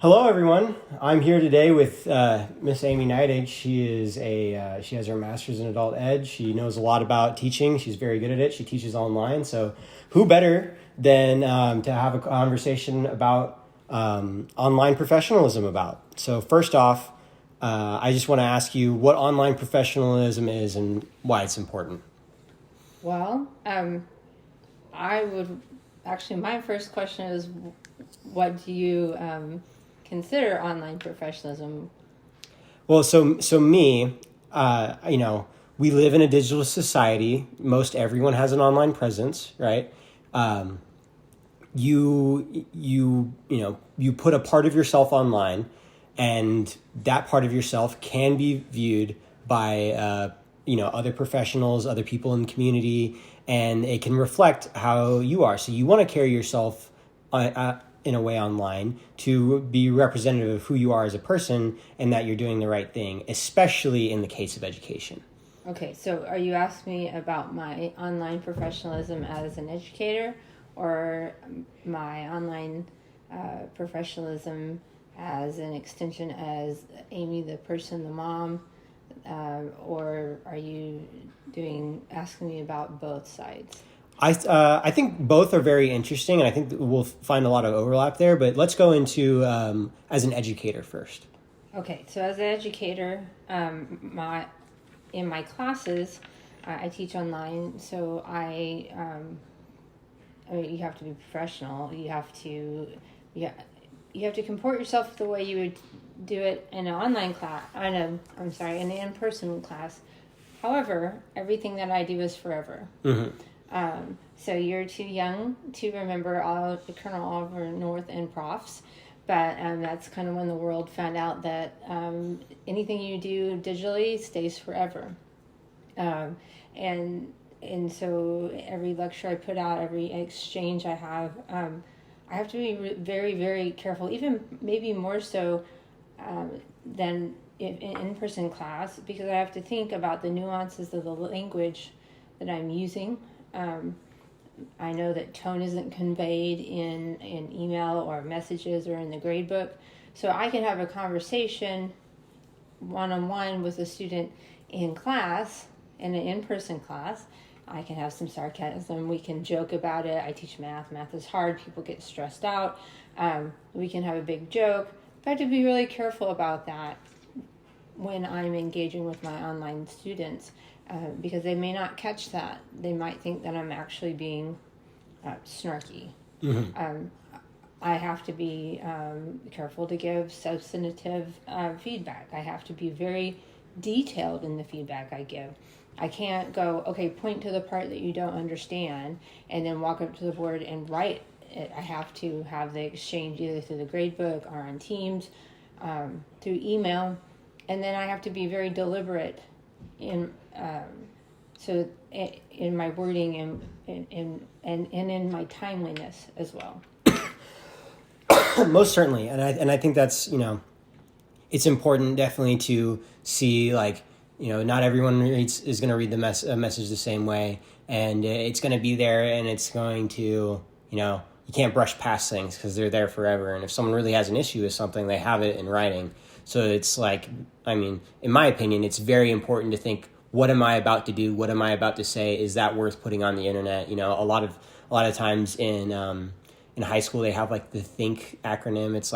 Hello, everyone. I'm here today with Miss Amy Neidig. She has her master's in adult ed. She knows a lot about teaching. She's very good at it. She teaches online. So, who better than to have a conversation about online professionalism about? So, first off, I just want to ask you what online professionalism is and why it's important. Well, I would actually. My first question is, what do you consider online professionalism? Well, so me, we live in a digital society. Most everyone has an online presence, right? You put a part of yourself online, and that part of yourself can be viewed by other professionals, other people in the community, and it can reflect how you are. So you want to carry yourself in a way online to be representative of who you are as a person and that you're doing the right thing, especially in the case of education. Okay, so are you asking me about my online professionalism as an educator or my online professionalism as an extension as Amy, the person, the mom, or are you asking me about both sides? I think both are very interesting, and I think that we'll find a lot of overlap there. But let's go into as an educator first. Okay, so as an educator, in my classes, I teach online. So you have to be professional. You have to comport yourself the way you would do it in an online class. In an in-person class. However, everything that I do is forever. Mm-hmm. So you're too young to remember all Colonel Oliver North and profs, but that's kind of when the world found out that anything you do digitally stays forever. And so every lecture I put out, every exchange I have to be very, very careful, even maybe more so than in in-person class, because I have to think about the nuances of the language that I'm using. I know that tone isn't conveyed in email or messages or in the grade book. So I can have a conversation one-on-one with a student in class, in an in-person class. I can have some sarcasm. We can joke about it. I teach math. Math is hard. People get stressed out. We can have a big joke. But I have to be really careful about that when I'm engaging with my online students. Because they may not catch that. They might think that I'm actually being snarky. Mm-hmm. I have to be careful to give substantive feedback. I have to be very detailed in the feedback I give. I can't go, okay, point to the part that you don't understand and then walk up to the board and write it. I have to have the exchange either through the grade book or on Teams, through email, and then I have to be very deliberate in my wording and in my timeliness as well. Most certainly, and I think that's it's important definitely to see not everyone is going to read the message the same way, and it's going to be there, and it's going to you can't brush past things because they're there forever, and if someone really has an issue with something, they have it in writing. So it's in my opinion, it's very important to think, what am I about to do? What am I about to say? Is that worth putting on the internet? A lot of times in high school they have the THINK acronym. It's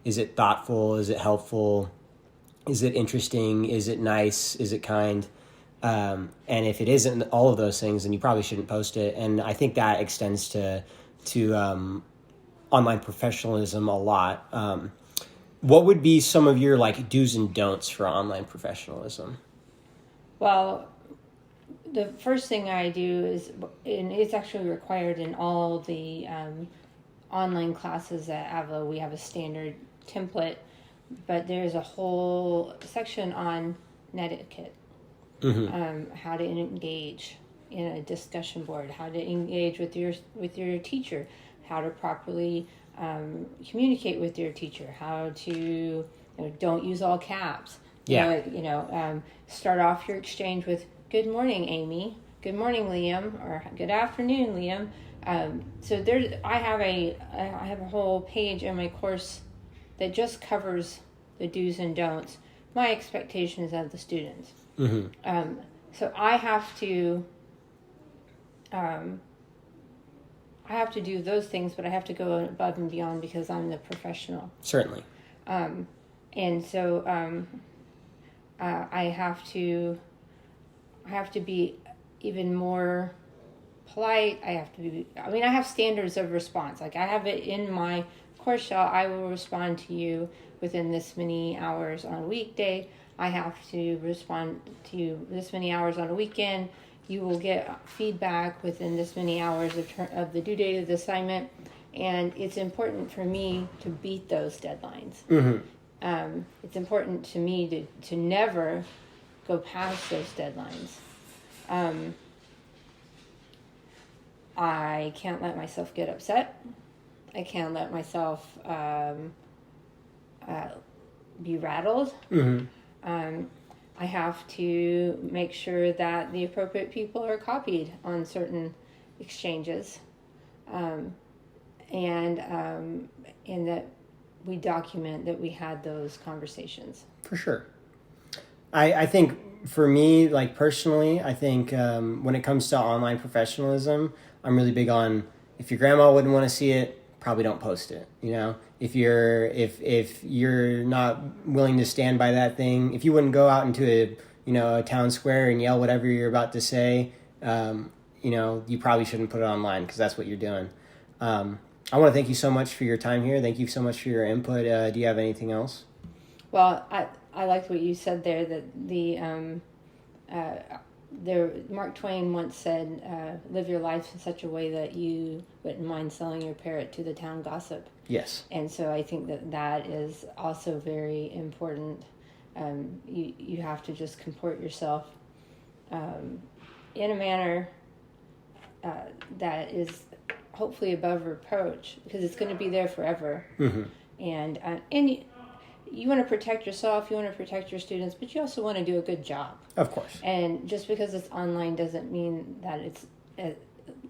is it thoughtful? Is it helpful? Is it interesting? Is it nice? Is it kind? And if it isn't all of those things, then you probably shouldn't post it. And I think that extends to online professionalism a lot. What would be some of your do's and don'ts for online professionalism? Well, the first thing I do is, and it's actually required in all the online classes at AVLA, we have a standard template, but there's a whole section on netiquette, how to engage in a discussion board, how to engage with your teacher, how to properly communicate with your teacher, how to don't use all caps. Start off your exchange with "Good morning, Amy." "Good morning, Liam," or "Good afternoon, Liam." So I have a whole page in my course that just covers the do's and don'ts, my expectation is of the students. Mm-hmm. So I have to do those things, but I have to go above and beyond because I'm the professional. Certainly. And so I have to be even more polite. I have standards of response. Like I have it in my course shell. I will respond to you within this many hours on a weekday. I have to respond to you this many hours on a weekend. You will get feedback within this many hours of the due date of the assignment. And it's important for me to beat those deadlines. Mm-hmm. It's important to me to never go past those deadlines. I can't let myself get upset. I can't let myself be rattled. Mm-hmm. I have to make sure that the appropriate people are copied on certain exchanges, and that we document that we had those conversations. For sure. I think for me, like personally, I think when it comes to online professionalism, I'm really big on, if your grandma wouldn't want to see it, probably don't post it. You know, if you're not willing to stand by that thing, if you wouldn't go out into a town square and yell whatever you're about to say, you probably shouldn't put it online because that's what you're doing. I want to thank you so much for your time here. Thank you so much for your input. Do you have anything else? Well, I liked what you said there, that Mark Twain once said, live your life in such a way that you wouldn't mind selling your parrot to the town gossip. Yes. And so I think that is also very important. You have to just comport yourself in a manner that is hopefully above reproach, because it's going to be there forever. Mm-hmm. And you want to protect yourself, you want to protect your students, but you also want to do a good job. Of course. And just because it's online doesn't mean that it's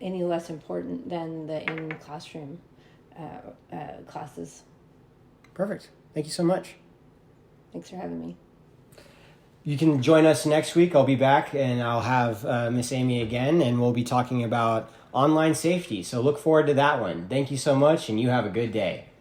any less important than the in-classroom classes. Perfect. Thank you so much. Thanks for having me. You can join us next week. I'll be back, and I'll have Miss Amy again, and we'll be talking about online safety. So look forward to that one. Thank you so much, and you have a good day.